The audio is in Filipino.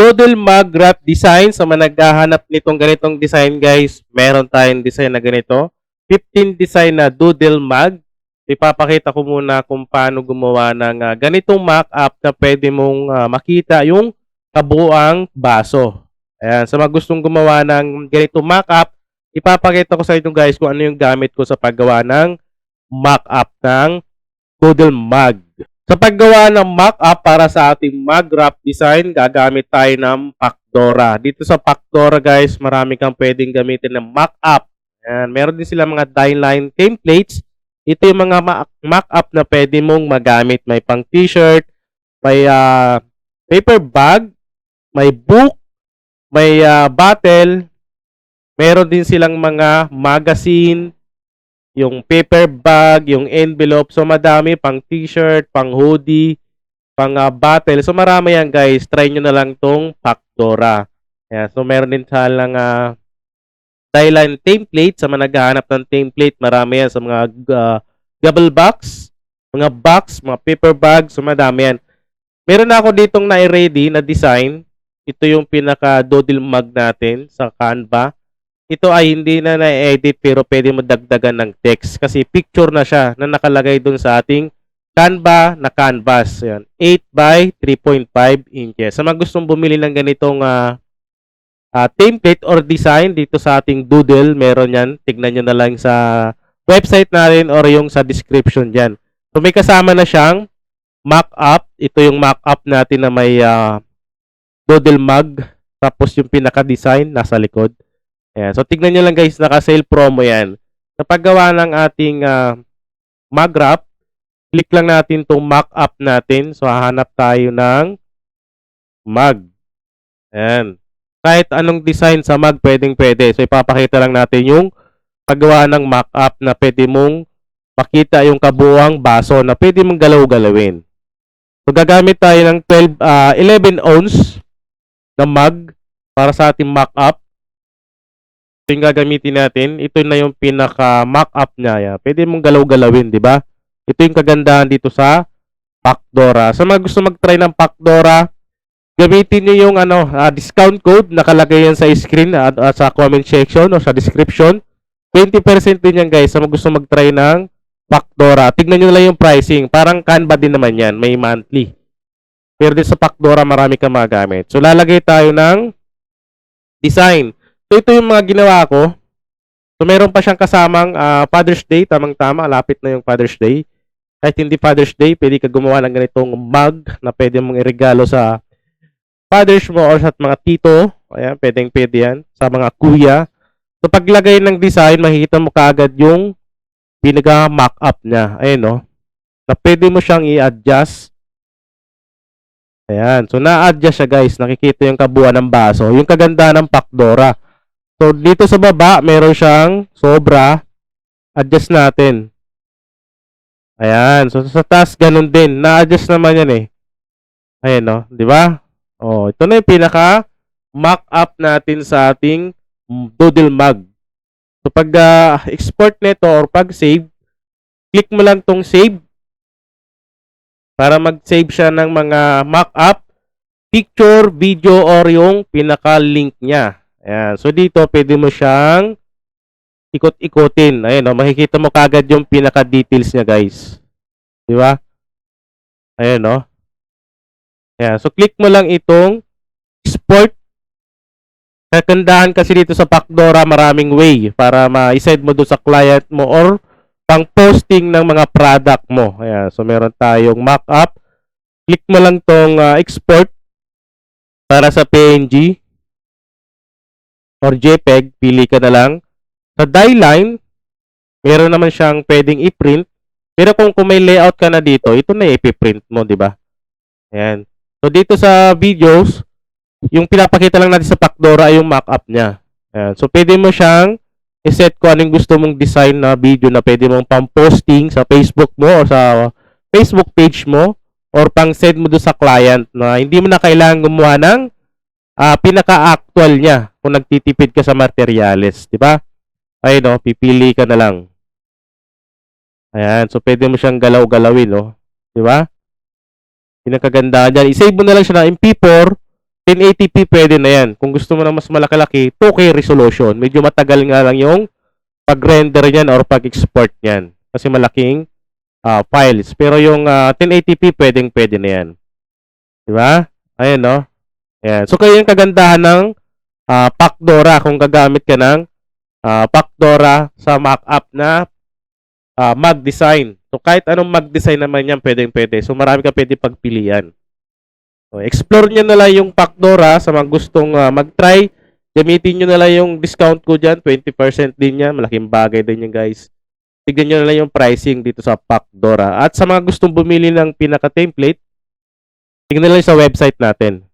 Doodle Mug Wrap Design. Sa mga naghahanap nitong ganitong design guys, meron tayong design na ganito. 15 design na Doodle Mug. Ipapakita ko muna kung paano gumawa ng ganitong mock-up na pwede mong makita yung kabuuang baso. Ayan, sa mga gustong gumawa ng ganitong mock-up, ipapakita ko sa inyo guys kung ano yung gamit ko sa paggawa ng mock-up ng Doodle Mug. Sa paggawa ng mock-up para sa ating mug wrap design, gagamit tayo ng Pakdora. Dito sa Pakdora guys, marami kang pwedeng gamitin ng mock-up. Ayan, meron din sila mga die-line templates. Ito yung mga mock-up na pwede mong magamit. May pang t-shirt, may paper bag, may book, may bottle. Meron din silang mga magazine, yung paper bag, yung envelope. So, madami. Pang t-shirt, pang hoodie, pang bottle. So, marami yan, guys. Try nyo na lang tong Pakdora. Ayan. So, meron din silang die-line template. Sa mga naghahanap ng template, marami yan sa mga gobble box, mga box, mga paper bag. So, madami yan. Meron na ako ditong na-ready na design. Ito yung pinaka-doodle mug natin sa Canva. Ito ay hindi na na-edit pero pwede mo dagdagan ng text kasi picture na siya na nakalagay dun sa ating Canva na canvas. Yan. 8 by 3.5 inches. Sa mga gustong bumili ng ganitong template or design dito sa ating doodle, meron yan. Tignan nyo na lang sa website natin or yung sa description dyan. So may kasama na siyang mock-up. Ito yung mock-up natin na may doodle mug. Tapos yung pinaka-design nasa likod. Ayan. So, tignan nyo lang guys, naka-sale promo yan. Sa paggawa ng ating mug wrap, click lang natin itong mock-up natin. So, hahanap tayo ng mug. Ayan. Kahit anong design sa mug, pwedeng-pwede. So, ipapakita lang natin yung paggawa ng mock-up na pwede mong makita yung kabuuang baso na pwede mong galaw-galawin. So, gagamit tayo ng 11 ounce na mug para sa ating mock-up. Ito yung gagamitin natin. Ito na yung pinaka mock-up niya. Yan. Pwede mong galaw-galawin, di ba? Ito yung kagandahan dito sa Pakdora. Sa mga gusto mag-try ng Pakdora, gamitin niyo yung discount code. Nakalagay yan sa screen at sa comment section o sa description. 20% din yan guys sa mga gusto mag-try ng Pakdora. Tignan nyo lang yung pricing. Parang Canva din naman yan. May monthly. Pero din sa Pakdora, marami kang magamit. So, lalagay tayo ng design. So, ito yung mga ginawa ko. So, meron pa siyang kasamang Father's Day. Tamang-tama, lapit na yung Father's Day. Kahit hindi Father's Day, pwede ka gumawa ng ganitong mug na pwede mong iregalo sa fathers mo or sa mga tito. Ayan, pwedeng-pwede yan. Sa mga kuya. So, paglagay ng design, makikita mo kaagad yung pinaka-mock-up niya. Ayan, no? Na pwede mo siyang i-adjust. Ayan. So, na-adjust siya, guys. Nakikita yung kabuuan ng baso. Yung kagandahan ng Pakdora. So, dito sa baba, meron siyang sobra. Adjust natin. Ayan. So, sa taas, ganun din. Na-adjust naman yan eh. Ayan, no? Di ba? Oh, ito na yung pinaka mock-up natin sa ating doodle mug. So, pag export nito or pag-save, click mo lang tong save para mag-save siya ng mga mock-up, picture, video, or yung pinaka-link niya. Ayan. So, dito, pwede mo siyang ikot-ikotin. Ayan, no? Makikita mo kagad yung pinaka-details niya, guys. Di ba? Ayan, no? Ayan. So, click mo lang itong export. Kagandahan kasi dito sa Pakdora, maraming way para ma-send mo doon sa client mo or pang-posting ng mga product mo. Ayan. So, meron tayong mock-up. Click mo lang tong export para sa PNG. Or JPEG, pili ka na lang. Sa die line, meron naman siyang pwedeng i-print. Pero kung may layout ka na dito, ito na i-print mo, di ba? Ayan. So, dito sa videos, yung pinapakita lang natin sa Pakdora ay yung mock-up niya. Ayan. So, pwede mo siyang i-set kung anong gusto mong design na video na pwede mong pang-posting sa Facebook mo o sa Facebook page mo or pang-send mo doon sa client na hindi mo na kailangan gumawa ng pinaka-actual niya kung nagtitipid ka sa materyales, di ba? Ayun, no, pipili ka na lang. Ayan, so pwede mo siyang galaw-galawin, no? Di ba? Pinakaganda diyan. I-save mo na lang siya na MP4 1080p pwede na yan. Kung gusto mo na mas malaki-laki, 2K resolution. Medyo matagal nga lang yung pag-render niyan or pag-export niyan. Kasi malaking files. Pero yung 1080p pwede na yan. Diba? Ayan, no? Ayan. So, kaya yung kagandahan ng Pacdora kung gagamit ka ng Pacdora sa Mac app na Mag Design. So, kahit anong Mag Design naman yan, pwede. So, marami ka pwede pagpilian. So, explore nyo na lang yung Pacdora sa mga gustong mag-try. Gamitin nyo na lang yung discount ko dyan. 20% din yan. Malaking bagay din yan, guys. Tignan nyo na lang yung pricing dito sa Pacdora. At sa mga gustong bumili ng pinaka-template, tignan na lang sa website natin.